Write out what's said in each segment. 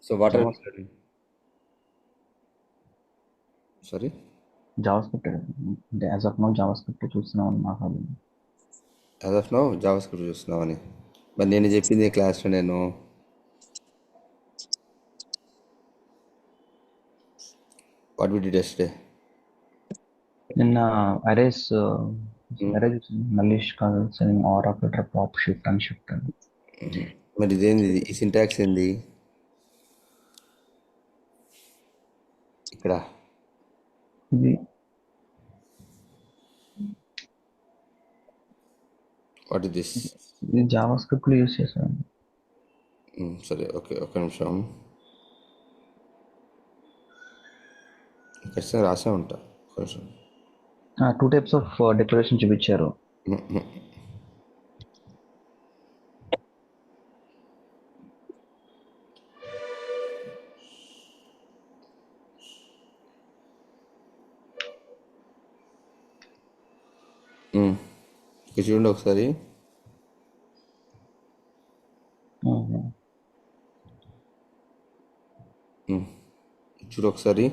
So what are we JavaScript. learning? Sorry? JavaScript అంటే as of now JavaScript చూస్తున్నాం అని మాట్లాడింది. As of now, JavaScript చూస్తున్నామని. మరి నేను చెప్పింది క్లాస్లో నేను what we did yesterday. నిన్న అరేస్ అరే చూసింది మల్లీష్ కాదు saying or operator pop shift అని షిఫ్ట్ అని. మరి ఇదేంది ఇది? ఈ సింటాక్స్ ఏంది ఇక్కడ? ఇది వాట్ ఇస్ దిస్? ఇది జావాస్క్రిప్ట్ లో యూస్ చేశాను. సరే, ఓకే, ఒక్క నిమిషం. ఖచ్చితంగా రాసే ఉంటా కొంచెం. 2 టైప్స్ ఆఫ్ డిక్లరేషన్ చూపించారు. ఇక్కడ చూడండి ఒకసారి. చూడు ఒకసారి.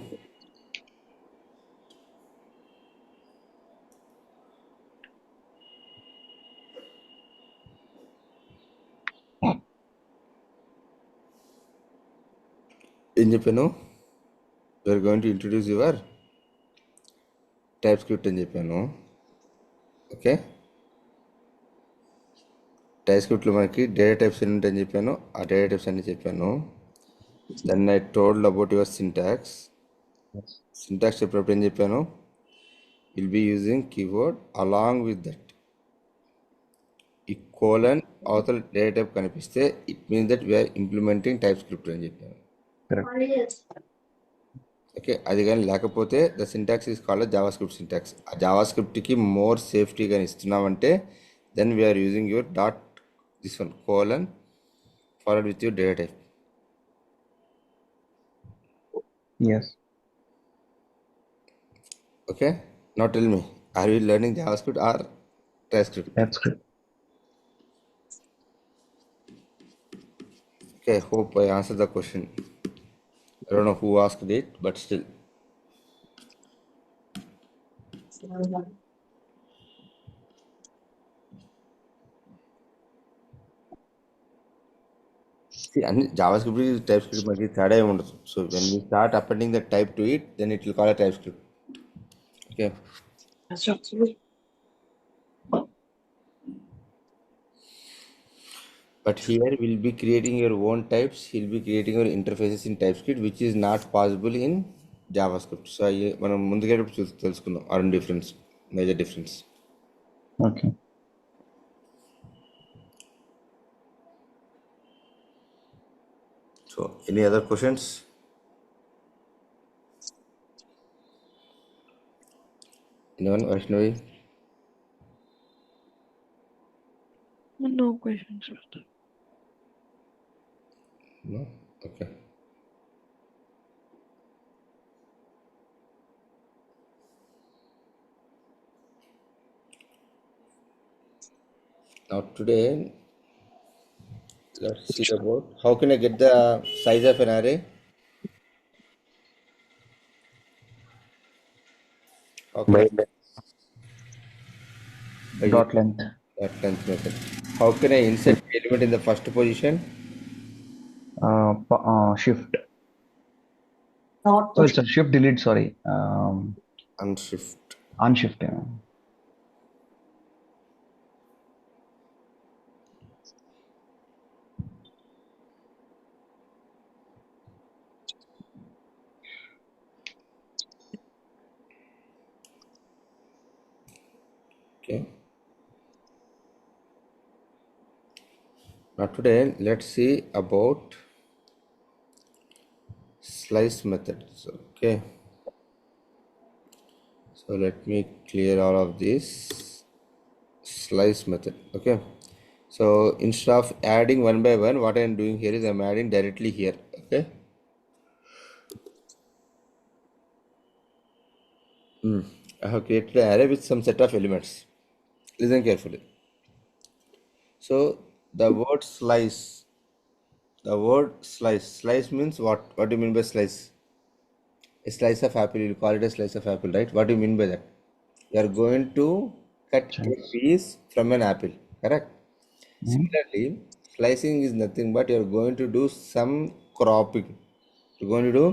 ఏం చెప్పాను? We're going to introduce your TypeScript అని చెప్పాను. ఓకే, టైప్ స్క్రిప్ట్లో మనకి డేటా టైప్స్ ఎన్ని ఉంటాయని చెప్పాను. ఆ డేటా టైప్స్ అన్ని చెప్పాను. Then I told about your syntax. Syntax చెప్పినప్పుడు ఏం చెప్పాను? Will be using keyword along with that. ఈ కోలన్ అవతల డేటా టైప్ కనిపిస్తే it means that we're implementing TypeScript అని చెప్పాను. ఓకే, అది కానీ లేకపోతే the syntax is called JavaScript syntax. ఆ జావా స్క్రిప్ట్కి మోర్ సేఫ్టీ కానీ ఇస్తున్నామంటే then we're using your dot this one colon forward with your data type. Yes. Okay, now tell me, are you learning JavaScript or TypeScript? TypeScript. Okay, hope I answered the question. I don't know who asked it, but still. See, and JavaScript is TypeScript magi third I want. So when we start appending the type to it, then it will call a TypeScript. Okay. But here we'll be creating your own types. He'll be creating your interfaces in TypeScript, which is not possible in JavaScript. So మనం ముందుగా తెలుసుకుందాం ఆ రెండు difference, major difference. Okay. So any other questions? Anyone? Vaishnavi? No questions. No? Okay. Now today, let's see about how can I get the size of an array? How can I Dot length. that length method? How can I insert element in the first position? Shift. So it's a shift delete, sorry. Unshift. Unshift. Okay. Now today, let's see about slice methods. Okay. So let me clear all of this. Slice method. Okay. So instead of adding one by one, what I am doing here is I am adding directly here. Okay. I have created an array with some set of elements. Listen carefully. So the word slice The word slice. Slice means what? What do you mean by slice? A slice of apple, you call it a slice of apple, right? What do you mean by that? You are going to cut a Chunks. piece from an apple, correct? Mhm. Similarly, slicing is nothing but you are going to do some cropping. You're going to do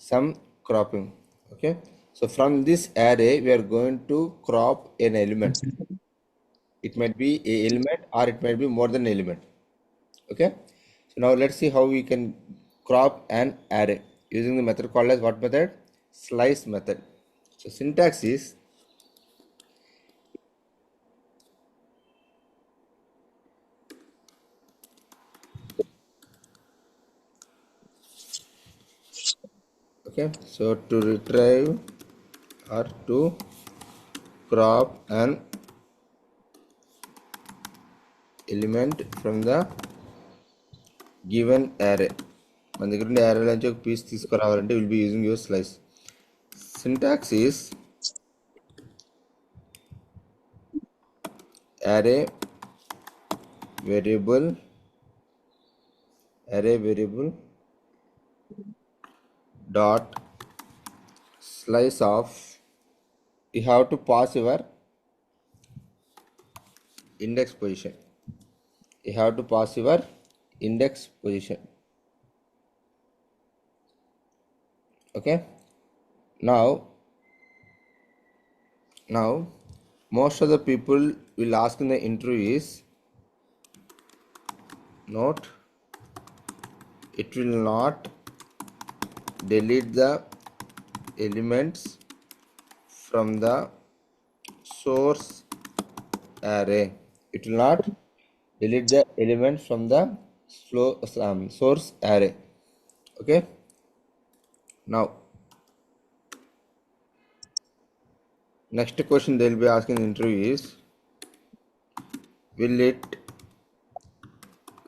some cropping. Okay. So from this array, we are going to crop an element. It might be a element or it might be more than an element. Okay. So now let's see how we can crop an array using the method called as what method? Slice method. So syntax is okay. So to retrieve or to crop an element from the given array. మన దగ్గర ఉండే array నుంచి ఒక piece తీసుకురావాలంటే will be using your slice. Syntax is array variable dot slice of, you have to pass your index position. You have to pass your index position. Okay. Now most of the people will ask in the interview is note, it will not delete the elements from the source array. It will not delete the elements from the source array. Okay. Now next question they will be asking in the interview is, will it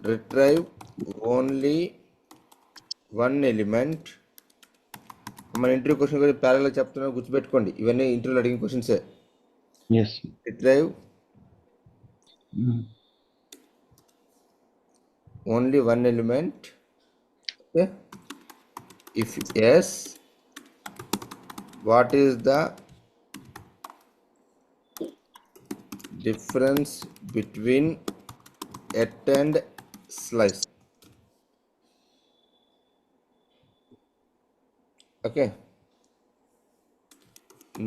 retrieve only one element? మన interview question గురించి parallel చెప్తున్నారు, గుర్తుపెట్టుకోండి, ఇవన్నీ ఇంటర్వ్యూలో అడిగిన క్వశ్చన్సే. Yes. Retrieve Mm. only one element. Okay. If yes, what is the difference between et and slice? Okay.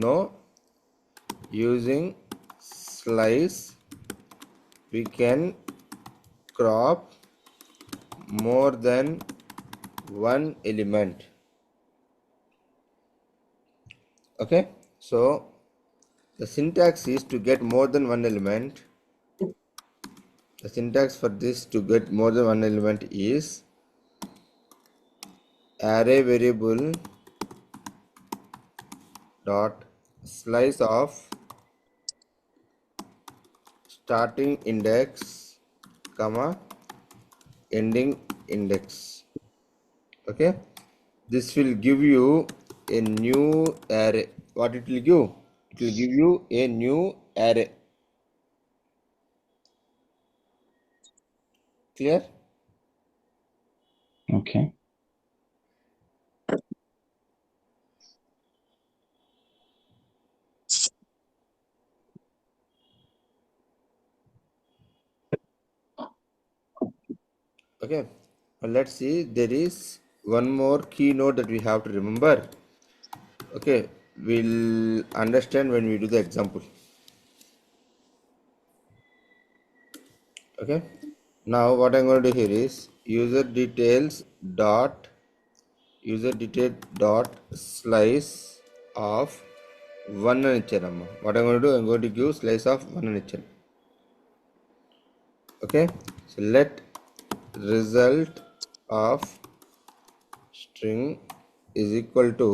No, using slice we can crop more than one element. Okay. So the syntax is to get more than one element. The syntax for this to get more than one element is array variable dot slice of starting index comma ending index. Okay. This will give you a new array. What it will give? It will give you a new array. Clear? Okay. Okay. Now let's see, there is one more keynote that we have to remember. Okay, we'll understand when we do the example. Okay. Now what I'm going to do here is user details dot slice of one అని ఇచ్చారమ్మా. What I'm going to do, I'm going to give slice of one అని ఇచ్చాను. Okay. So let result of string is equal to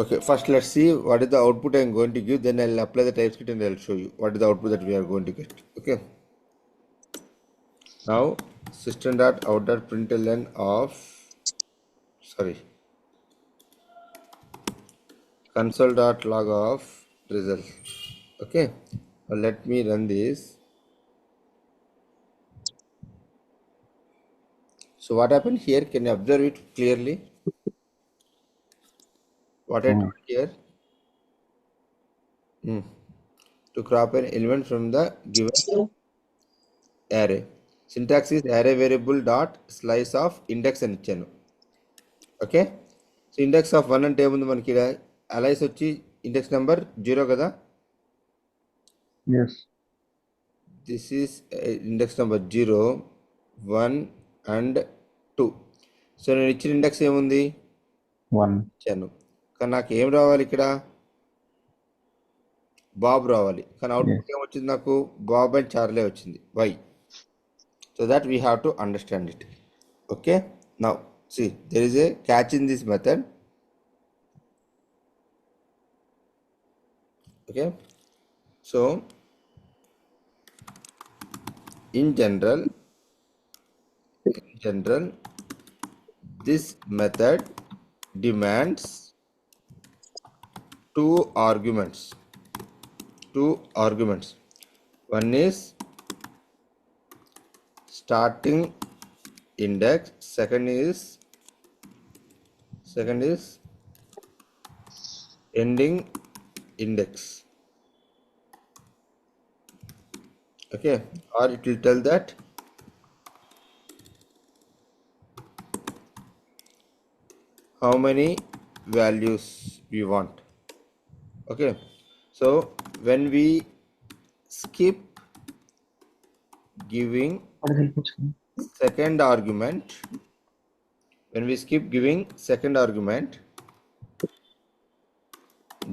okay, first let's see what is the output I'm going to give, then I'll apply the TypeScript and I'll show you what is the output that we are going to get. Okay. Now system.out.println of, sorry, console.log of result. Okay, now let me run this. So what happened here? Can you observe it clearly? What I told here? To crop an element from the given array. Syntax is array variable dot slice of index అని ఇచ్చాను. Okay, so index of 1 అంటే ఏముంది మనకి ఇక్కడ alloys వచ్చి index number 0 కదా. Yes. This is index number 0, 1 and 2. So నేను ఇచ్చిన ఇండెక్స్ ఏముంది 1. ఇచ్చాను, కానీ నాకు ఏం రావాలి ఇక్కడ బాబ్ రావాలి, కానీ అవుట్పుట్ ఏమొచ్చింది నాకు బాబ్ అండ్ చార్లే వచ్చింది. Why? So that we have to understand it. Okay, now see there is a catch in this method. Okay, so in general this method demands two arguments. One is starting index, second is ending index. Okay, or it will tell that how many values we want. Okay, so when we skip giving second argument,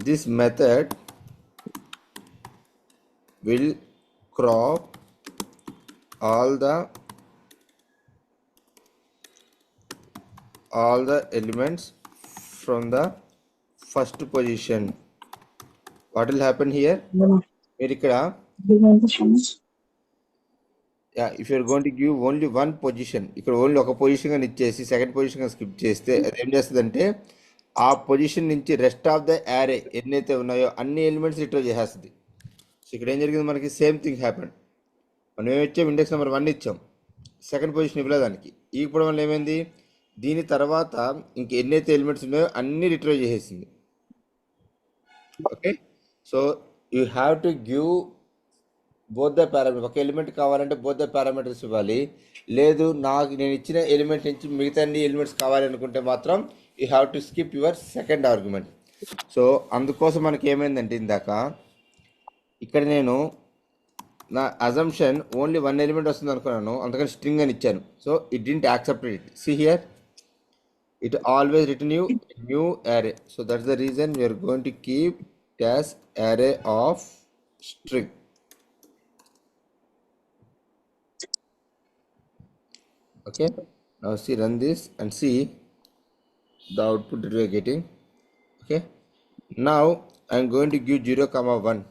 this method will crop all the elements from the first position. What will happen here? Here ikkada, yeah, if you are going to give only one position, ఇక్కడ only ఒక position గా ఇచ్చేసి second position గా skip చేస్తే అది ఏం చేస్తుందంటే ఆ పొజిషన్ నుంచి రెస్ట్ ఆఫ్ ద యారే ఎన్నైతే ఉన్నాయో అన్ని ఎలిమెంట్స్ రిట్రీవ్ చేసేస్తుంది. సో ఇక్కడ ఏం జరిగింది మనకి సేమ్ థింగ్ హ్యాపెన్. మనం ఏమి ఇచ్చాం, ఇండెక్స్ నెంబర్ 1 ఇచ్చాం, సెకండ్ పొజిషన్ ఇవ్వలేదు దానికి. ఇప్పుడు వల్ల ఏమైంది, దీని తర్వాత ఇంక ఎన్నైతే ఎలిమెంట్స్ ఉన్నాయో అన్ని రిట్రీవ్ చేసేసింది. Okay, so you have to give both the parameter. ఒక ఎలిమెంట్ కావాలంటే బోత్ ద పారామీటర్స్ ఇవ్వాలి. లేదు నేను ఇచ్చిన ఎలిమెంట్ నుంచి మిగతా అన్ని ఎలిమెంట్స్ కావాలి అనుకుంటే మాత్రం you have to skip your second argument. So అందుకోసం మనకి ఏమైందంటే ఇందాక ఇక్కడ నేను నా అజంప్షన్ ఓన్లీ 1 ఎలిమెంట్ వస్తుంది అనుకున్నాను, అందుకని స్ట్రింగ్ అని ఇచ్చాను. So it didn't accept it. See here, it always return you new array. So that's the reason we are going to keep it as array of string. Okay, now see, run this and see the output that we are getting. Okay, now I'm going to give 0, 1.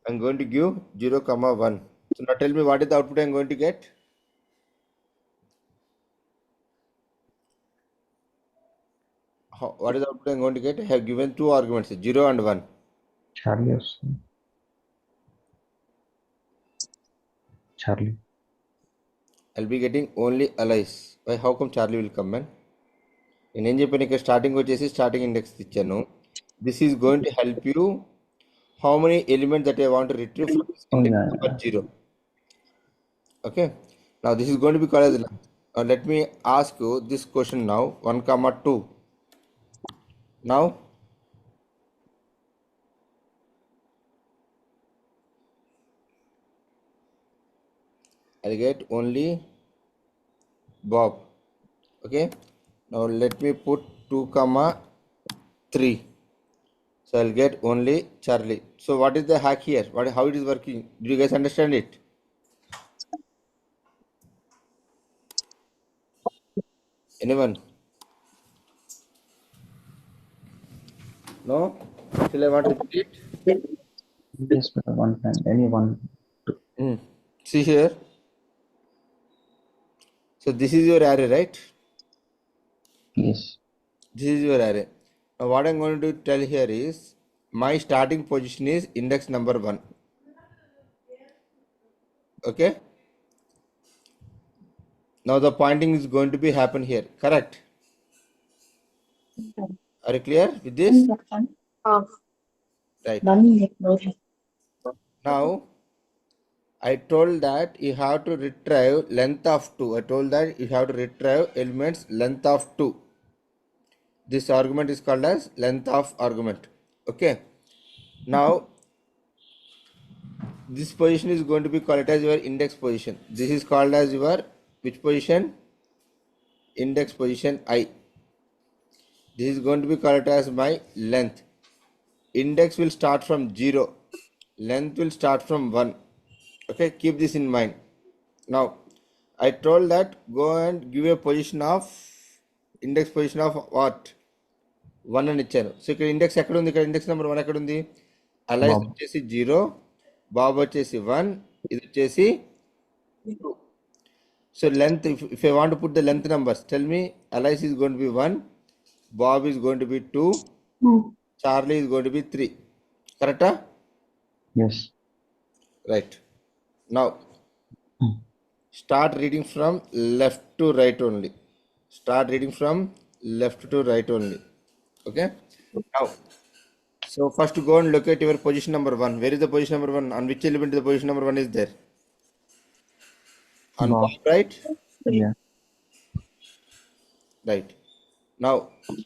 I'm going to give 0, 1. So now tell me what is the output I'm going to get. What is the output I'm going to get? I have given 2 arguments, 0 and 1. Charlie. I'll be getting only allies. Why? How come Charlie will come, man? నేను ఏం చెప్పాను, ఇక్కడ starting వచ్చేసి starting index ఇచ్చాను. This is going to help you how many elements that I want to retrieve from index number 0. Okay, now this is going to be called as let me ask you this question now. 1, 2. Now I'll get only Bob. Okay, now let me put 2, 3. So I'll get only Charlie. So what is the hack here? How it is working? Do you guys understand it? Anyone? No? Still I want to repeat it? Yes, but one time, anyone. See here. So this is your array, right? Yes. This is your array. Now what I'm going to tell here is my starting position is index number 1. Okay. Now the pointing is going to be happen here. Correct. Are you clear with this? Right. Now I told that you have to retrieve length of 2. I told that you have to retrieve elements length of 2. This argument is called as length of argument. Okay. Now this position is going to be called as your index position. This is called as your which position? Index position I. This is going to be called as my length. Index will start from 0. Length will start from 1. Okay, keep this in mind. Now I told that go and give a position of index position of what? 1 అని ఇచ్చాను. So ఇక్కడ index ఎక్కడ ఉంది? ఇక్కడ index number 1 ఎక్కడ ఉంది? Alice Bob. వచ్చేసి 0, Bob వచ్చేసి 1, ఇది వచ్చేసి 2. So length, if I want to put the length numbers, tell me Alice is going to be 1, Bob is going to be 2, Charlie is going to be 3. Correct? Yes. Right. Now start reading from left to right only. Start reading from left to right only. Okay. Now, so first go and locate your position number 1. Where is the position number 1? On which element the position number 1 is there? On Bob. Bob, right? Yeah. Right. Now,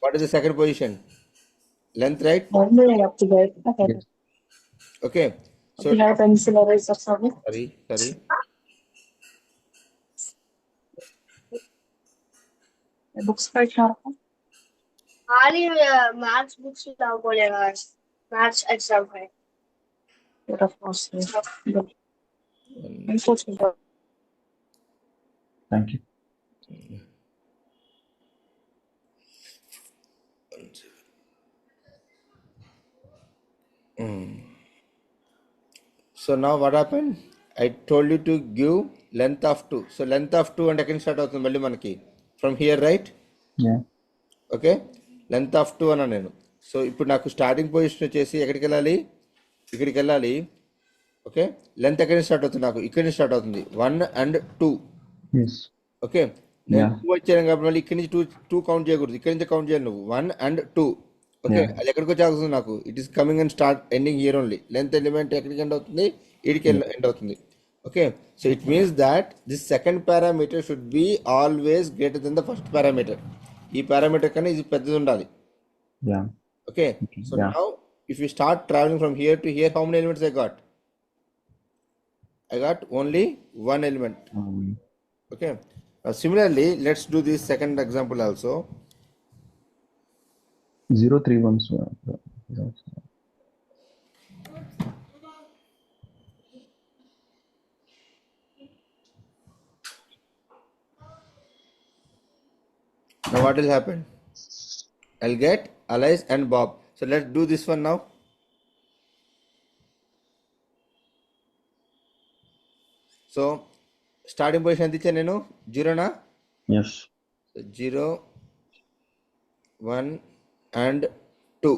what is the second position? Length, right? Yes. Okay. So, sorry. Books का क्या हाल ही maths books लाओ बोलेगा maths exam है of course Thank you. So now what happened? I told you to give length of 2. So length of 2 and again start అవుతుంది మళ్ళీ మనకి from here, right? Yeah. Okay, length of 2 అన్నా నేను. So ఇప్పుడు నాకు starting position వచ్చేసి ఎక్కడికి వెళ్ళాలి? ఇక్కడికి వెళ్ళాలి. ఓకే, లెంత్ ఎక్కడి నుంచి స్టార్ట్ అవుతుంది? నాకు ఇక్కడి నుంచి స్టార్ట్ అవుతుంది 1 and 2. Yes. ఓకే, నేను Yeah. 2 వచ్చాను కాబట్టి మళ్ళీ ఇక్కడి నుంచి 2 కౌంట్ చేయకూడదు, ఇక్కడి నుంచి కౌంట్ చేయాలి నువ్వు 1 and 2. Okay, Yeah. అది ఎక్కడికి వచ్చేస్తుంది నాకు? It is coming and start ending here only. Length element ఎక్కడికి ఎండ్ అవుతుంది? ఇడికి ఎండ్ అవుతుంది. Okay, so it means that this second parameter should be always greater than the first parameter. ఈ parameter కన్నా ఇది పెద్దది ఉండాలి. Yeah. Okay, so Yeah. now if we start traveling from here to here, how many elements I got? I got only one element. Okay, now similarly let's do this second example also. 0, 3, 1. Now what will happen? I'll get Alice and Bob. So let's do this one now. So starting position ఎంత ఇచ్చా నేను? 0 నా? Yes. So 0, 1 and 2.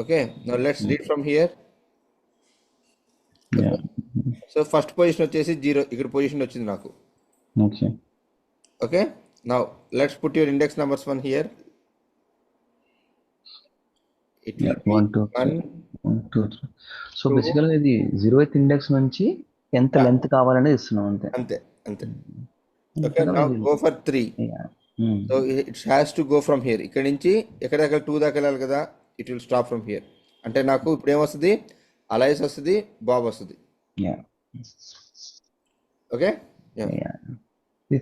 Okay, now let's read from here. Yeah. So first position వచ్చేసి 0, ఇక్కడ position వచ్చింది నాకు. Okay. Okay, now let's put your index numbers 1 here. It will Yeah. be 1, 2, 1, 2, 3. So 2. బేసికల్గా ఇది 0th ఇండెక్స్ నుంచి ఎంత Yeah. లెంత్ కావాలనేది ఇస్తున్నాం అంతే. అంతే. Okay, now go for 3. Yeah. So it has to go from here. ఇక్కడ నుంచి ఎక్కడ దగ్గర 2 దాకా వెళ్ళాలి కదా. It will stop from here. అంటే నాకు ఇప్పుడు ఏమొస్తుంది? అలైస్ వస్తుంది, బాబ్ వస్తుంది. Yeah. Okay, Yeah. ఈ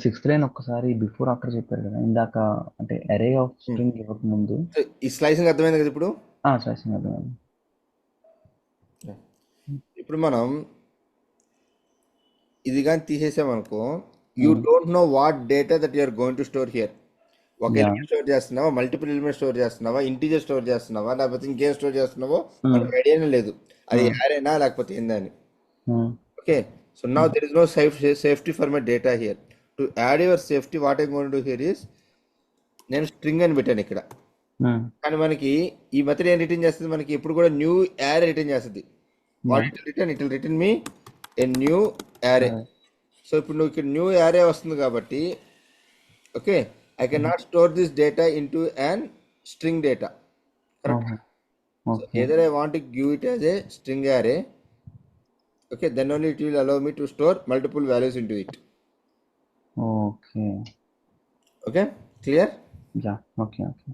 సిక్స్త్ లైన్ ఒక్కసారి బిఫోర్ ఆఫ్టర్ చెప్పారు కదా ఇందాక, అంటే అరే ఆఫ్ స్ట్రింగ్ ఇవ్వక ముందు. ఈ స్లైసింగ్ అర్థమైంది కదా ఇప్పుడు? స్లైసింగ్ అర్థమైంది. ఇప్పుడు మనం ఇది కానీ తీసేసామనుకో, you don't know what data that you're going to store here. ఒక Yeah. ఎలిమెంట్ స్టోర్ చేస్తున్నావా, మల్టిపుల్ ఎలిమెంట్ స్టోర్ చేస్తున్నావా, ఇంటీజర్ స్టోర్ చేస్తున్నావా, లేకపోతే ఇంకేం స్టోర్ చేస్తున్నావో మనకు ఐడియానే లేదు. అది యారేనా లేకపోతే ఏందని. Okay, so now there is no safety for my data here. To add your safety, what I'm going to do here is నేను స్ట్రింగ్ అని పెట్టాను ఇక్కడ. కానీ మనకి ఈ మెథడ్ ఏం రిటర్న్ చేస్తుంది, మనకి ఎప్పుడు కూడా న్యూ యారే రిటర్న్ చేస్తుంది. What it will return me a new array. So ఇప్పుడు నువ్వు ఇక్కడ న్యూ యారే వస్తుంది కాబట్టి okay, I can not store this data into an string data. Correct. So okay either I want to give it as a string array, okay, then only it will allow me to store multiple values into it. Okay Okay, clear? Yeah okay okay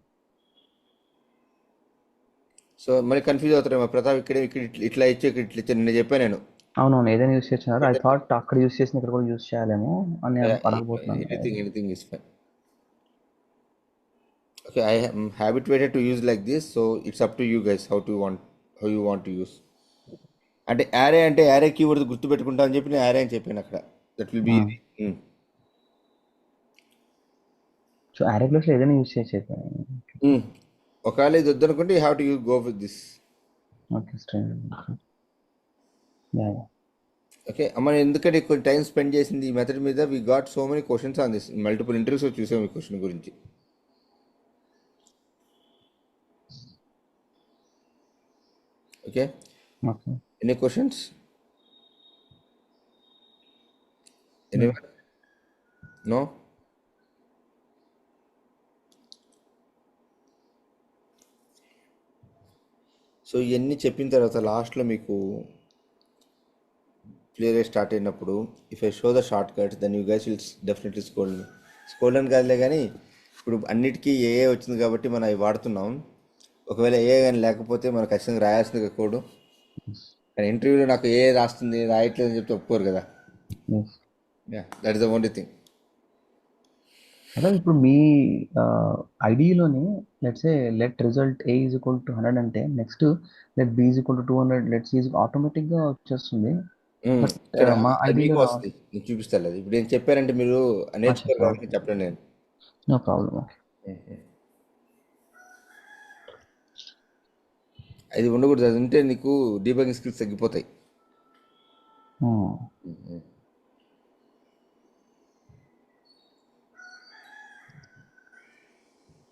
so మరి confuse అవుతారేమో, Pratap ఇక్కడ ఇట్లా ఇచ్చి ఇక్కడ ఇట్లా ఇచ్చి నేను చెప్పాను నేను అవునవును ఏదైనా యూస్ చేస్తున్నారు. ఐ థాట్ అక్కడ యూస్ చేసిన ఇక్కడ కూడా యూస్ చేయాలేమో అని అడగబోతున్నాను. anything is fine. Okay, I am habituated to use like this, so it's up to you guys how you want to use. అంటే యారే అంటే యారే కీవర్డ్ గుర్తు పెట్టుకుంటా అని చెప్పి నేను యారే అని చెప్పాను అక్కడ. That will be so array place లో ఏదైనా యూస్ చేయొచ్చు. ఒకవేళ ఇది వద్దనుకుంటే you have to go with this. Okay string yeah okay అమ్మ, నేను ఎందుకంటే కొంచెం టైం స్పెండ్ చేసింది ఈ మెథడ్ మీద. We got so many questions on this, multiple interviews చూసాం ఈ క్వశ్చన్ గురించి. Okay, okay any questions? Anyone? No? So ఇవన్నీ చెప్పిన తర్వాత లాస్ట్లో మీకు ప్లేరే స్టార్ట్ అయినప్పుడు if I show the shortcuts then you guys will definitely scold అని కాదులే, కానీ ఇప్పుడు అన్నిటికీ ఏఏ వచ్చింది కాబట్టి మనం అవి వాడుతున్నాం. ఒకవేళ ఏఏ కానీ లేకపోతే మనం ఖచ్చితంగా రాయాల్సింది కోడ్. కానీ ఇంటర్వ్యూలో నాకు ఏఏ రాస్తుంది రాయట్లేదు అని చెప్తే ఒప్పుకోరు కదా. That is the only thing. అదే ఇప్పుడు మీ ఐడిలోని let's A let result A is equal to 100 అంటే next let B is equal to 200 let C automatic గా వచ్చేస్తుంది. బట్ మా అది మీకు ఐడిలో వస్తుంది, నేను చూపిస్తాను. అది ఇప్పుడు నేను చెప్పానంటే మీరు నేర్చుకోరు కాబట్టి చెప్పలేను నేను. No problem. అది ఉండకూడదు, అది ఉంటే నీకు డీబగింగ్ స్కిల్స్ తగ్గిపోతాయి.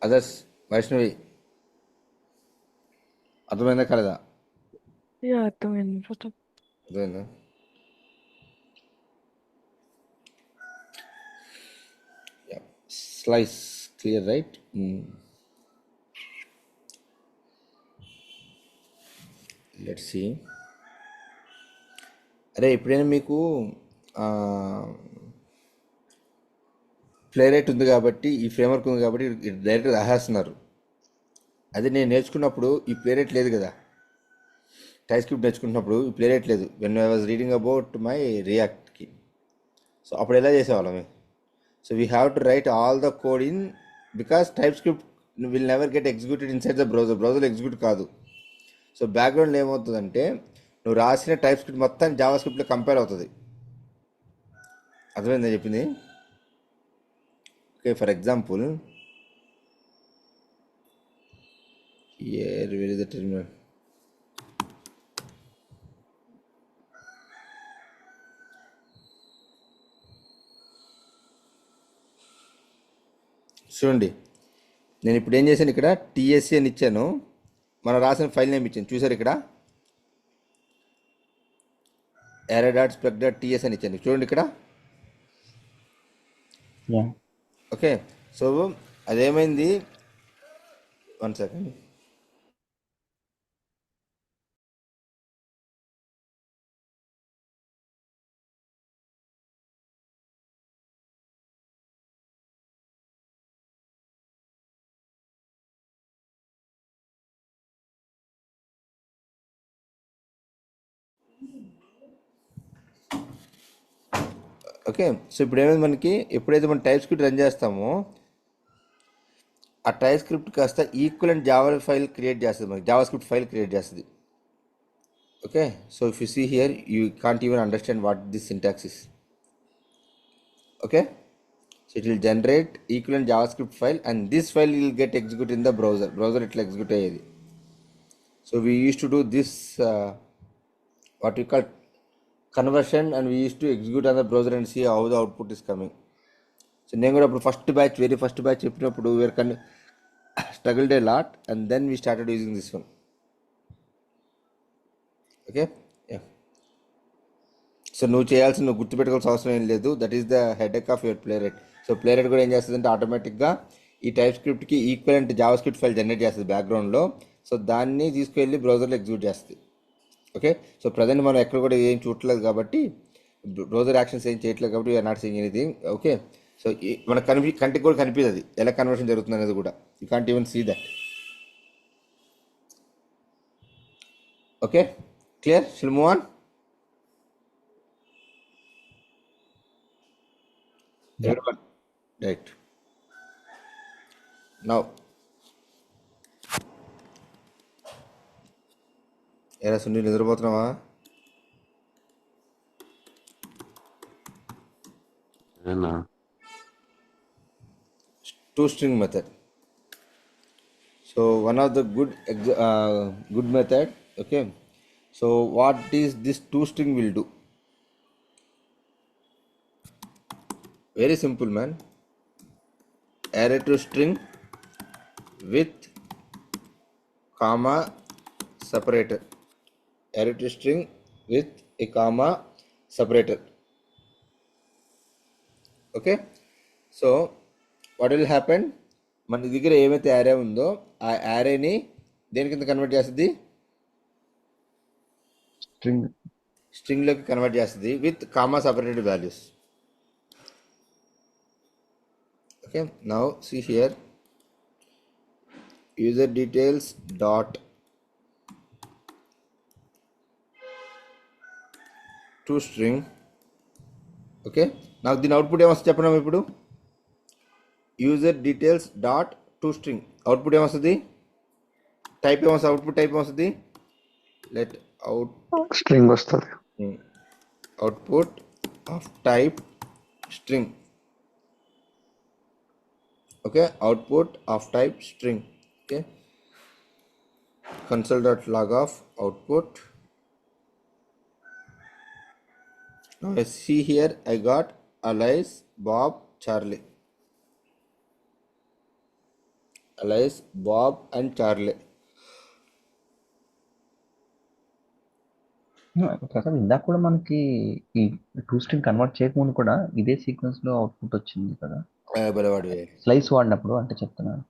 అదర్స్ వైష్ణవి అర్థమైందా కలదా? యా అర్థమైంది ప్రతాప్. అర్థమైందా? Slice clear right? Let's see. అరే ఎప్పుడైనా మీకు ప్లే రైట్ ఉంది కాబట్టి, ఈ ఫ్రేమ్వర్క్ ఉంది కాబట్టి డైరెక్ట్ రాసేస్తున్నారు. అది నేను నేర్చుకున్నప్పుడు ఈ ప్లే రైట్ లేదు కదా. టైప్ స్క్రిప్ట్ నేర్చుకుంటున్నప్పుడు ఈ ప్లే రైట్ లేదు. When I was reading about my రియాక్ట్కి. సో అప్పుడు ఎలా చేసేవాళ్ళం? So we have to write all the code in, because TypeScript will never get executed inside the browser execute కాదు. So బ్యాక్గ్రౌండ్లో ఏమవుతుందంటే నువ్వు రాసిన టైప్ స్క్రిప్ట్ మొత్తం జావా స్క్రిప్ట్లో కంపేర్ అవుతుంది. అర్థమైందని చెప్పింది? Okay, for example here where is the terminal? చూడండి, నేను ఇప్పుడు ఏం చేశాను, ఇక్కడ టీఎస్సీ అని ఇచ్చాను, మనం రాసిన ఫైల్ నేమ్ ఇచ్చాను. చూసారు ఇక్కడ array.spec.ts అని ఇచ్చాను. చూడండి ఇక్కడ. ఓకే, సో అదేమైంది, 1 సెకండ్. ఓకే, సో ఇప్పుడు ఏమైంది, మనకి ఎప్పుడైతే మనం టైప్ స్క్రిప్ట్ రన్ చేస్తామో ఆ టైప్ స్క్రిప్ట్ కాస్త ఈక్వలెంట్ జావా ఫైల్ క్రియేట్ చేస్తుంది, మనకి జావా స్క్రిప్ట్ ఫైల్ క్రియేట్ చేస్తుంది. Okay, so if you see here you can't even understand what this syntax is. Okay, so it will generate equivalent JavaScript file and this file will get execute in the browser ఇట్లా execute అయ్యేది. So we use to do this what you call conversion and we used to execute on the browser and see how the output is coming. So నేను కూడా అప్పుడు very first batch చెప్పినప్పుడు struggled a lot, and then we started using this one. Okay, yeah. So నువ్వు చేయాల్సిన, నువ్వు గుర్తుపెట్టుకోవాల్సిన అవసరం ఏం లేదు. That is the headache of your Playwright. So Playwright కూడా ఏం చేస్తుందంటే ఆటోమేటిక్గా ఈ టైప్ స్క్రిప్ట్కి equivalent JavaScript file generate చేస్తుంది బ్యాక్గ్రౌండ్లో. సో దాన్ని తీసుకెళ్ళి బ్రౌజర్లో ఎగ్జిక్యూట్ చేస్తుంది. ఓకే, సో ప్రజెంట్ మనం ఎక్కడ కూడా ఏం చూడలేదు కాబట్టి, బ్రౌజర్ యాక్షన్స్ ఏం చేయట్లేదు కాబట్టి we're not seeing anything. Okay, so మనకు కంటికి కూడా కనిపించదు ఎలా కన్వర్షన్ జరుగుతుంది అనేది కూడా. You can't even see that. Okay, clear? Shall move on. Everyone, right. Now, era Sunil నిద్రపోతున్నావా? Two string method. So one of the good method. Okay. So what is this two string will do? Very simple, man. Array to string with comma separator. Array to string with a comma separator. Okay, so what will happen? మన దగ్గర ఏమైతే యారే ఉందో ఆ యారేని దేని కింద convert చేస్తుంది? స్ట్రింగ్లోకి convert చేస్తుంది with comma separated values. Okay, now see here, user details dot to string. Okay, now దీని అవుట్పుట్ ఏమొస్తుంది చెప్పండి ఇప్పుడు. User details dot to string output ఏమొస్తుంది? టైప్ ఏమొస్తుంది? అవుట్పుట్ టైప్ ఏమొస్తుంది? లెట్ అవుట్ స్ట్రింగ్ వస్తుంది. Output of type string. Okay, output of type string. Okay, console.log of output. Now I see here I got Alice, Bob, Charlie. Alice, Bob and Charlie. Prasad ఇందాక కూడా మనకి ఈ to string convert చేయకముందు కూడా ఇదే sequence లో output వచ్చింది కదా, స్లైస్ వాడినప్పుడు అంటే చెప్తున్నాను.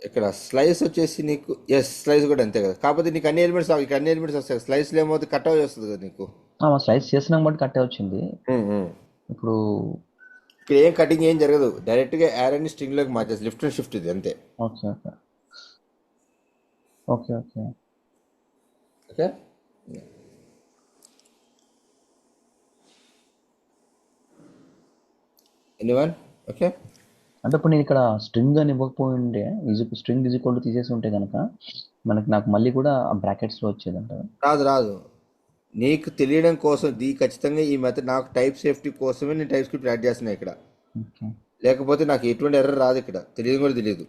ఇక్కడ స్లైస్ వచ్చేసి నీకు స్లైస్ కూడా అంతే కదా, కాకపోతే నీకు అన్ని ఎలిమెంట్స్ వస్తాయి. స్లైస్లో ఏమవుతుంది? కట్ అవి వస్తుంది కదా నీకు. స్లైస్ చేసినాం బట్టి కట్టే వచ్చింది. ఇప్పుడు ఇక్కడ ఏం కటింగ్ ఏం జరగదు, డైరెక్ట్గా యారేని స్ట్రింగ్లోకి మార్చేసి లిఫ్ట్ అండ్ షిఫ్ట్ ఇది అంతే. Okay okay okay okay okay, anyone? Okay, అంటే ఇప్పుడు నేను ఇక్కడ స్ట్రింగ్ అని ఇవ్వకపోయింటే స్ట్రింగ్ ఈజ్ ఈక్వల్ టు తీసేసి ఉంటే కనుక నాకు మళ్ళీ కూడా బ్రాకెట్స్ లో వచ్చేది అంటారు. రాదు. నీకు తెలియడం కోసం ఖచ్చితంగా ఈ మెథడ్ నాకు టైప్ సేఫ్టీ కోసమే నేను టైప్ స్క్రిప్ట్ యాడ్ చేస్తున్నా ఇక్కడ. లేకపోతే నాకు ఎటువంటి ఎర్రర్ రాదు ఇక్కడ, తెలియదు కూడా తెలియదు.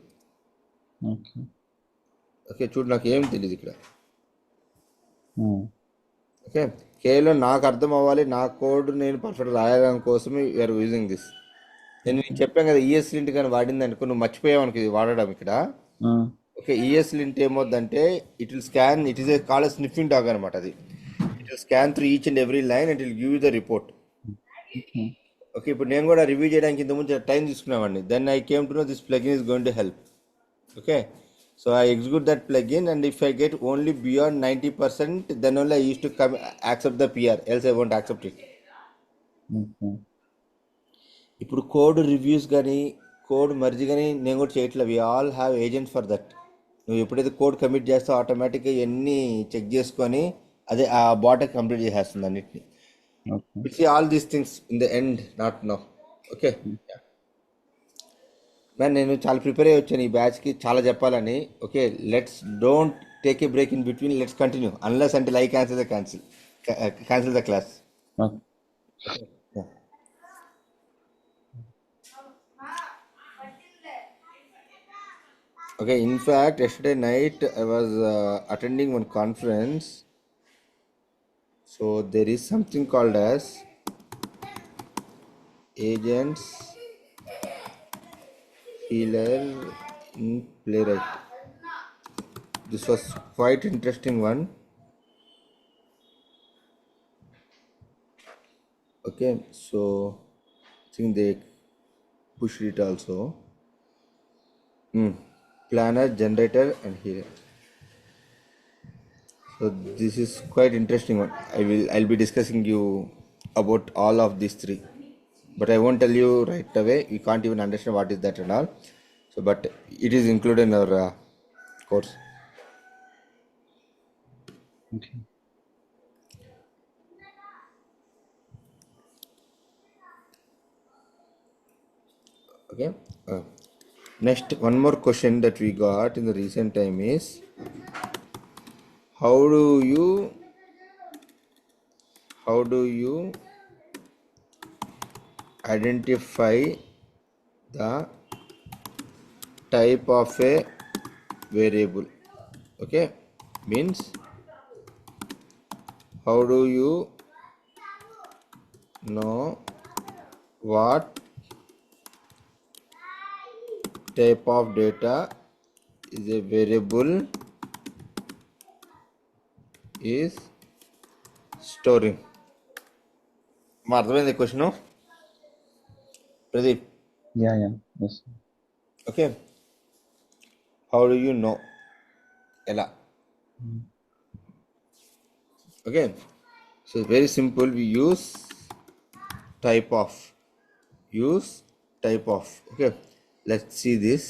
ఓకే, చూడు నాకు ఏం తెలియదు ఇక్కడ. ఓకే, కేవలం నాకు అర్థం అవ్వాలి, నా కోడ్ నేను పర్ఫెక్ట్ రాయడం కోసమే యూఆర్ యూజింగ్ దిస్. నేను చెప్పాను కదా ఈఎస్ లింట్ కానీ వాడింది అనుకో, నువ్వు మర్చిపోయావు అనుకో ఇది వాడడం ఇక్కడ. ఓకే, ఈఎస్ లింట్ ఏమవుద్దంటే it will scan, it is a call sniffing dog అనమాట. అది it will scan through each and every line and it will give you the report. Okay, ఇప్పుడు నేను కూడా రివ్యూ చేయడానికి ఇంతకుముందు టైం తీసుకున్నామండి. Then I came to know this plugin is going to help. Okay, so I execute that plugin and if I get only beyond 90% then only I use to accept the PR, else I won't accept it. ఇప్పుడు code reviews కానీ code merge కానీ నేను కూడా చేయట్లేదు. We all have agents for that. నువ్వు ఎప్పుడైతే code commit చేస్తావు ఆటోమేటిక్గా ఇవన్నీ చెక్ చేసుకొని అదే ఆ బాట్ కంప్లీట్ చేసేస్తుంది అన్నిటిని. Will see all these things in the end, not now. Okay ma'am, నేను చాలా ప్రిపేర్ అయ్యి వచ్చాను ఈ బ్యాచ్కి, చాలా చెప్పాలని. Okay, let's don't take a break in between, let's continue unless అంటే I cancel the class. Okay, in fact, yesterday night I was attending one conference. So there is something called as agents, healer, playwright. This was quite interesting one. Okay, so I think they pushed it also. Planner, generator, and here. So this is quite interesting one. I'll be discussing you about all of these three, but I won't tell you right away. You can't even understand what is that and all. So, but it is included in our course. Okay. Okay. Next, one more question that we got in the recent time is, how do you identify the type of a variable? Okay, means how do you know what type of data is a variable is storing? మా అర్థమైంది question Pradeep? Yeah. Yes. Okay, how do you know, ఎలా? Okay, so very simple. We use type of. Okay, let's see this.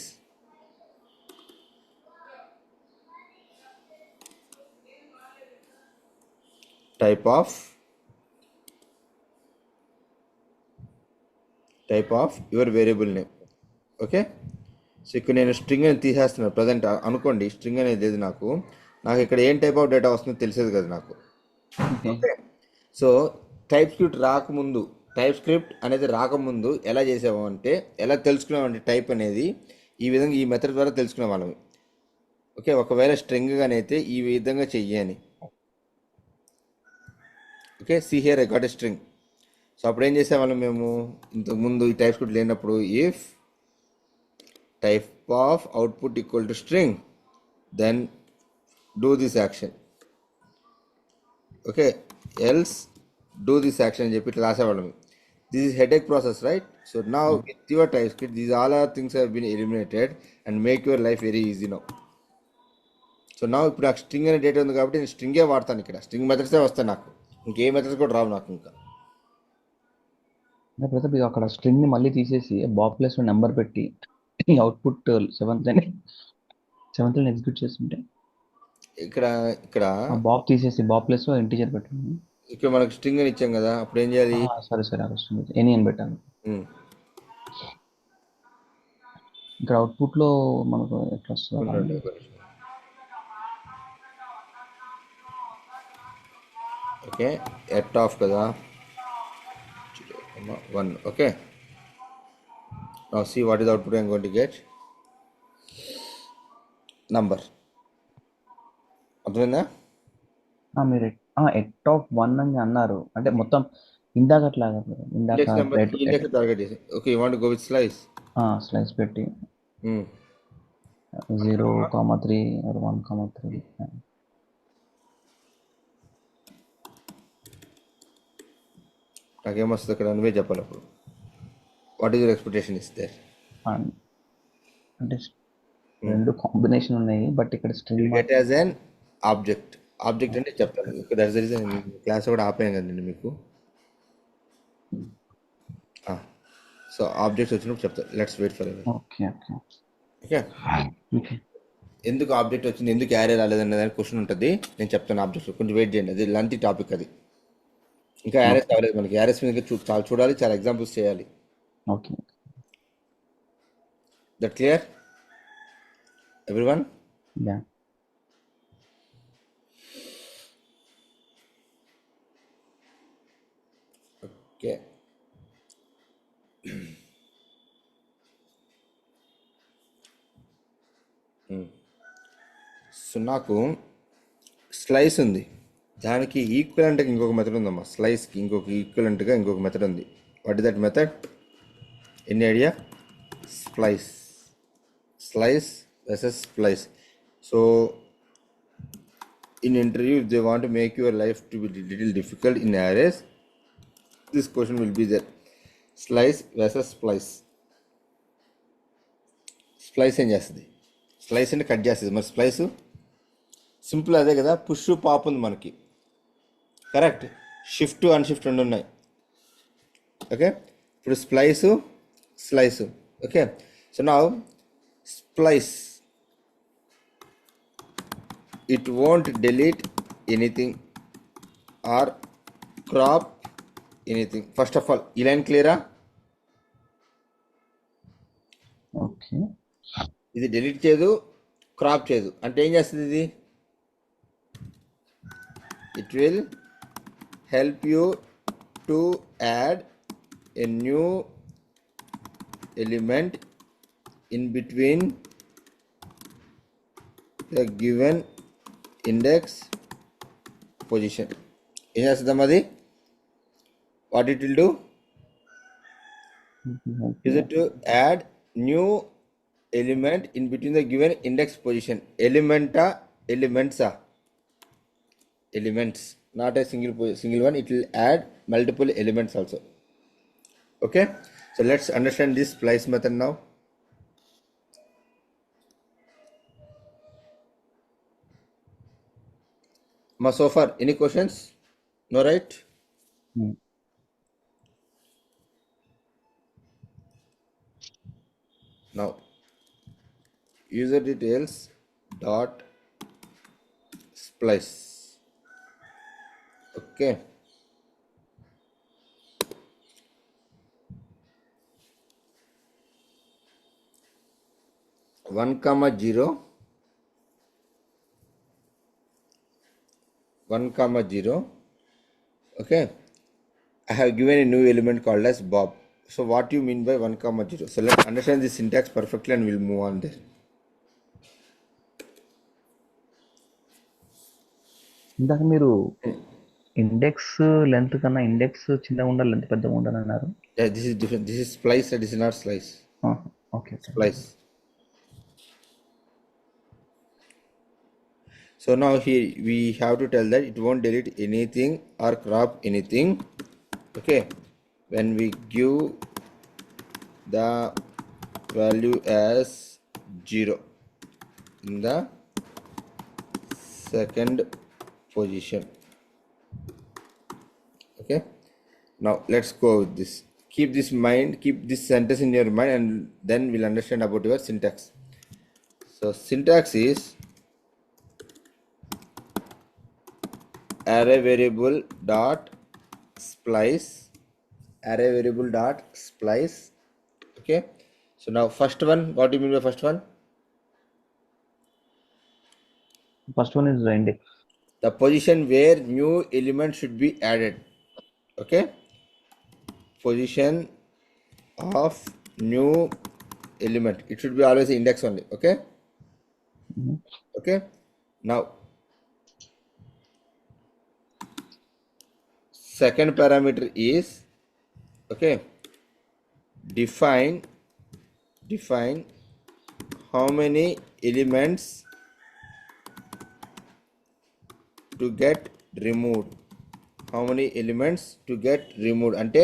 Type of your variable name. Okay, so ఇక్కడ నేను string అని తీసేస్తున్నాను present అనుకోండి. String అనేది లేదు నాకు ఇక్కడ ఏం టైప్ ఆఫ్ డేటా వస్తుందో తెలిసేది కదా నాకు. ఓకే, సో టైప్ స్క్రిప్ట్ అనేది రాకముందు ఎలా చేసాము అంటే, ఎలా తెలుసుకున్నామంటే టైప్ అనేది ఈ విధంగా, ఈ మెథడ్ ద్వారా తెలుసుకునే వాళ్ళం. ఓకే, ఒకవేళ స్ట్రింగ్ గాని అయితే ఈ విధంగా చెయ్యని. Okay, see here I got a string. So అప్పుడు ఏం చేసేవాళ్ళం మేము ఇంతకుముందు ఈ టైప్ స్క్రిప్ట్ లేనప్పుడు, if type of output equal to string, then do this action. Okay, else do this action అని చెప్పి ఇట్లా రాసేవాళ్ళం. This is headache process, right? So now with your TypeScript, these all are things have been eliminated and make your life very easy now. So నా ఇప్పుడు నాకు string అనే data ఉంది కాబట్టి నేను స్ట్రింగే వాడతాను. ఇక్కడ స్ట్రింగ్ మెథడ్సే వస్తాయి నాకు, ఇంకే మెథడ్స్ కూడా రావు నాకు. ఇంకా ప్రతాప్ అక్కడ స్ట్రింగ్ ని మళ్ళీ తీసేసి బాబ్ ప్లస్ నెంబర్ పెట్టి అవుట్పుట్ 7th ఎగ్జిక్యూట్ చేస్తుంటే, ఇక్కడ బాబ్ తీసేసి బాబ్ ప్లస్ ఇంటీజర్ పెట్టండి. ఇక్కడ మనకు స్ట్రింగ్ అని ఇచ్చాం కదా, అప్పుడు ఏం చేయాలి? సరే అక్కడ స్ట్రింగ్ ఎనీ అని పెట్టాలి. ఇక్కడ అవుట్పుట్ లో మనకు ఎట్లా వస్తుంది? ఓకే, ఎట్ ఆఫ్ కదా, 1. Okay, now see what is the output I am going to get. Number. అర్థమైందా? మీరు ఎట్ ఆఫ్ 1 అని అన్నారు అంటే మొత్తం ఇందాక అట్లాగా టార్గెట్ చేసి. Okay, you want go with slice పెట్టి 0,3 or 1,3. నాకేమొస్తుంది అక్కడ నువ్వే చెప్పాలి అప్పుడు. What is your expectation is there? అంటే రెండు కాంబినేషన్ ఉన్నాయి, బట్ ఇక్కడ string get as an object అంటే చెప్తాను. దట్స్ ద రీజన్ క్లాస్ కూడా ఆపాను కదండి మీకు. సో ఆబ్జెక్ట్స్ వచ్చినప్పుడు చెప్తాను. Let's wait for ever. Okay, ఎందుకు ఆబ్జెక్ట్ వచ్చింది, ఎందుకు యారే రాలేదనే దాని క్వశ్చన్ ఉంటుంది, నేను చెప్తాను. ఆబ్జెక్ట్స్ కొంచెం వెయిట్ చేయండి, అది లెంతీ టాపిక్ అది. ఇంకా యారెస్ కావలేదు మనకి. యారెస్ మీద చాలా చూడాలి, చాలా ఎగ్జాంపుల్స్ చేయాలి. Okay, that clear everyone? Yeah. Okay, so నాకు స్లైస్ ఉంది, దానికి ఈక్వలెంట్గా ఇంకొక మెథడ్ ఉందమ్మా. స్లైస్కి ఇంకొక ఈక్వలెంట్గా ఇంకొక మెథడ్ ఉంది. What is that method? Any idea? slice versus splice. So in interview, if they want to make your life to be little difficult in arrays, this question will be there. Slice versus splice. Splice ఏం చేస్తుంది? Slice అంటే cut చేస్తుంది. మరి splice simple అదే కదా, push pop ఉంది మనకి, correct. Shift unshift రెండు ఉన్నాయి. ఓకే, ఇప్పుడు splice slice. Okay, so now splice, it won't delete anything or crop anything. First of all, ఈ లైన్ క్లియరా? ఓకే, ఇది డిలీట్ చేయదు, క్రాప్ చేయదు. అంటే ఏం చేస్తుంది ఇది? It will help you to add a new element in between the given index position. ఏం చేస్తుందాం అది? What it will do? Is it to add new element in between the given index position? Elements, not a single one. It will add multiple elements also. Okay, so let's understand this splice method now. So far, any questions? No, right? Now, user details dot splice. Okay, one comma zero, 1,0. Okay, I have given a new element called as Bob. So what you mean by 1,0? So let's understand the syntax perfectly and we'll move on there. ఇందాక మీరు index length కన్నా index చిన్నగా ఉండాలి, length పెద్దగా ఉండాలి అన్నారు. Yeah, this is different. This is splice, that is not slice. Okay, Splice. So now here we have to tell that it won't delete anything or crop anything. Okay, when we give the value as 0 in the second position. Okay, now let's go with this. Keep this sentence in your mind and then we'll understand about your syntax. So syntax is array variable dot splice, array variable dot splice. Okay, so now first one, what do you mean by first one? First one is index. The position where new element should be added. Okay, position of new element, it should be always index only. Okay, okay, now second parameter is, okay, define how many elements to get removed. How many elements to get removed అంటే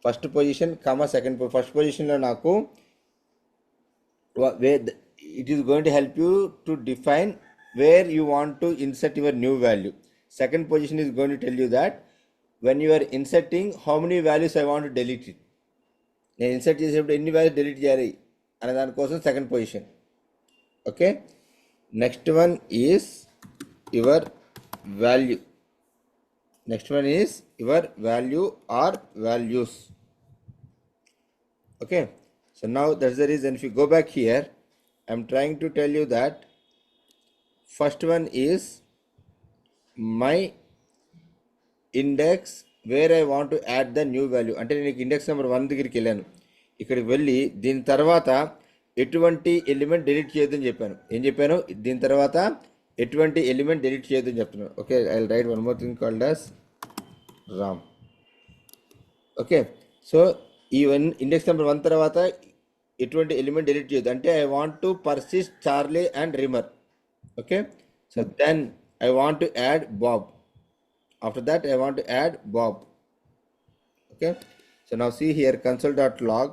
first position comma second. First పొజిషన్లో నాకు it is going to help you to define where you want to insert your new value. Second position is going to tell you that when you are inserting how many values I want to delete it. నేను insert చేసేటప్పుడు ఎన్ని values delete చేయాలి అనే దానికోసం second position. Okay, next one is your value. Next one is your value or values. Okay, so now that's the reason if you go back here, I'm trying to tell you that first one is my index where I want to add the new value. అంటే నేను index number 1 దగ్గరికి వెళ్ళాను, ఇక్కడికి వెళ్ళి దీని తర్వాత ఎటువంటి element delete చేయొద్దని చెప్పాను. ఏం చెప్పాను? దీని తర్వాత ఎటువంటి ఎలిమెంట్ డిలీట్ చేయొద్దని చెప్తున్నాను. Okay, I will write one more thing called as RAM. Okay, so ఈ ఇండెక్స్ నెంబర్ 1 తర్వాత ఇటువంటి ఎలిమెంట్ డిలీట్ చేయొద్దు. అంటే I want to persist Charlie and Rimmer. Okay, so then I want to add Bob. After that I want to add Bob. Okay, so now see here console.log.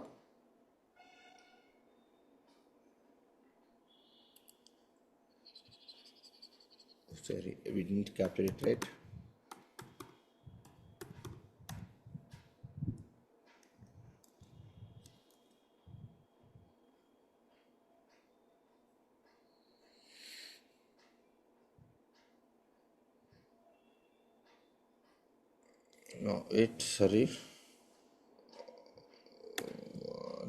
Sorry, we didn't capture it right. No, sorry.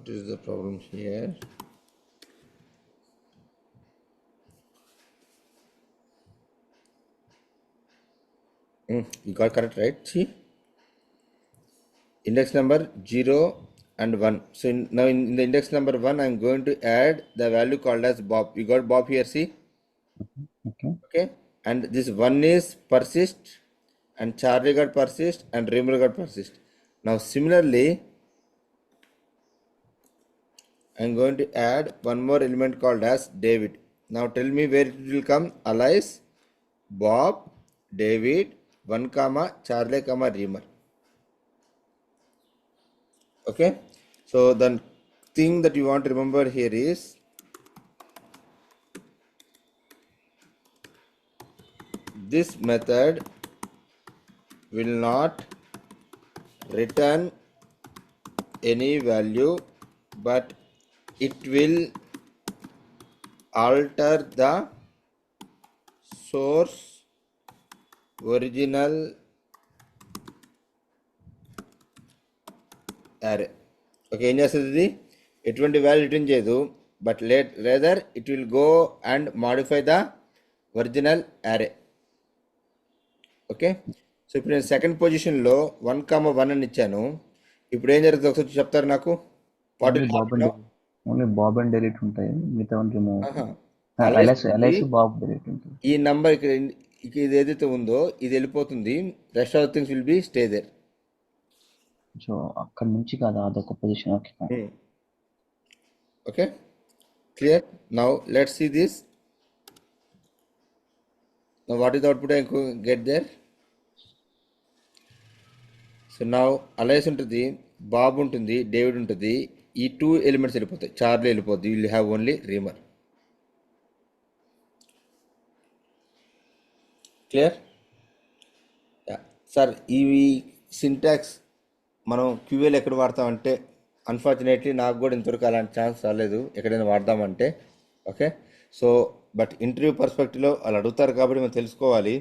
What is the problem here? You got correct, right? See, index number 0 and 1. So now in the index number 1, I'm going to add the value called as Bob. You got Bob here, see? Okay, and this 1 is persist, and Charlie got persist, and Rimmer got persist. Now similarly, I'm going to add one more element called as David. Now tell me where it will come. Alice, Bob, David, 1 comma Charlie comma Rimmer. Okay, so the thing that you want to remember here is this method will not return any value, but it will alter the source original array. Okay, ఏం చేస్తుంది ఇది? ఎటువంటి value return చేయదు, but rather it will go and modify the original array. Okay, so ఇప్పుడు నేను second పొజిషన్లో 1,1 అని ఇచ్చాను. ఇప్పుడు ఏం జరుగుతుంది ఒకసారి చెప్తారు నాకు? ఓన్లీ బాబ్ అండ్ డెలీట్ ఉంటాయి, మిగతా రిమూవ్. బాబ్ డెలీట్ ఉంటుంది. ఈ నంబర్ ఇక్కడ ఇది ఏదైతే ఉందో ఇది వెళ్ళిపోతుంది. Rest of things will be stay there. So అక్కడ నుంచి కాదు, అదొక position. Okay, clear? Now let's see this. Now what is the output I get there? So now Alice ఉంటుంది, బాబ్ ఉంటుంది, డేవిడ్ ఉంటుంది. ఈ 2 ఎలిమెంట్స్ వెళ్ళిపోతాయి, చార్లీ వెళ్ళిపోద్ది. విల్ హ్యావ్ ఓన్లీ రీమర్. క్లియర్? సార్ ఇవి సింటాక్స్ మనం క్యూఏలు ఎక్కడ వాడతామంటే, అన్ఫార్చునేట్లీ నాకు కూడా ఇంతవరకు అలాంటి ఛాన్స్ రాలేదు ఎక్కడైనా వాడదామంటే. ఓకే, సో బట్ ఇంటర్వ్యూ పర్స్పెక్టివ్లో వాళ్ళు అడుగుతారు కాబట్టి మనం తెలుసుకోవాలి.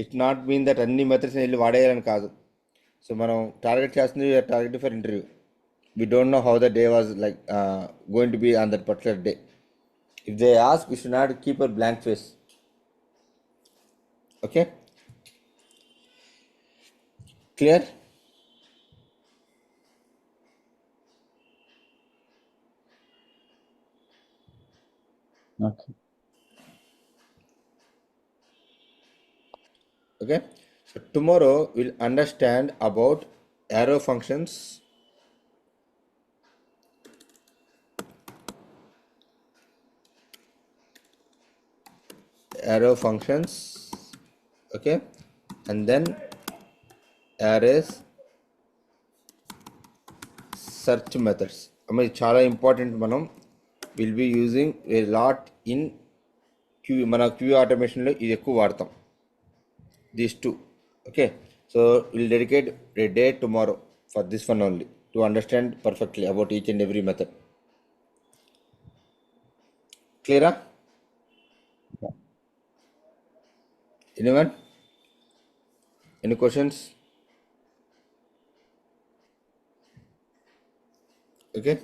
ఇట్ నాట్ మీన్ దట్ అన్ని మెథడ్స్ని వెళ్ళి వాడేయాలని కాదు. సో మనం టార్గెట్ చేస్తుంది target for interview. We don't know how the day was like going to be on that particular day. If they ask, we should not keep a blank face. Okay, clear? Okay, so tomorrow we'll understand about arrow functions, okay, and then arrays, search methods. ఇది చాలా important. మనం will be using a lot in మన క్యూ ఆటోమేషన్లో ఇది ఎక్కువ వాడతాం, these 2. Okay, so will dedicate a day tomorrow for this one only to understand perfectly about each and every method. క్లియరా? Anyone? Any questions? Okay,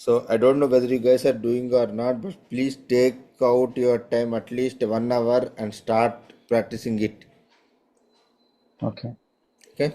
so I don't know whether you guys are doing or not, but please take out your time, at least 1 hour, and start practicing it. Okay. Okay.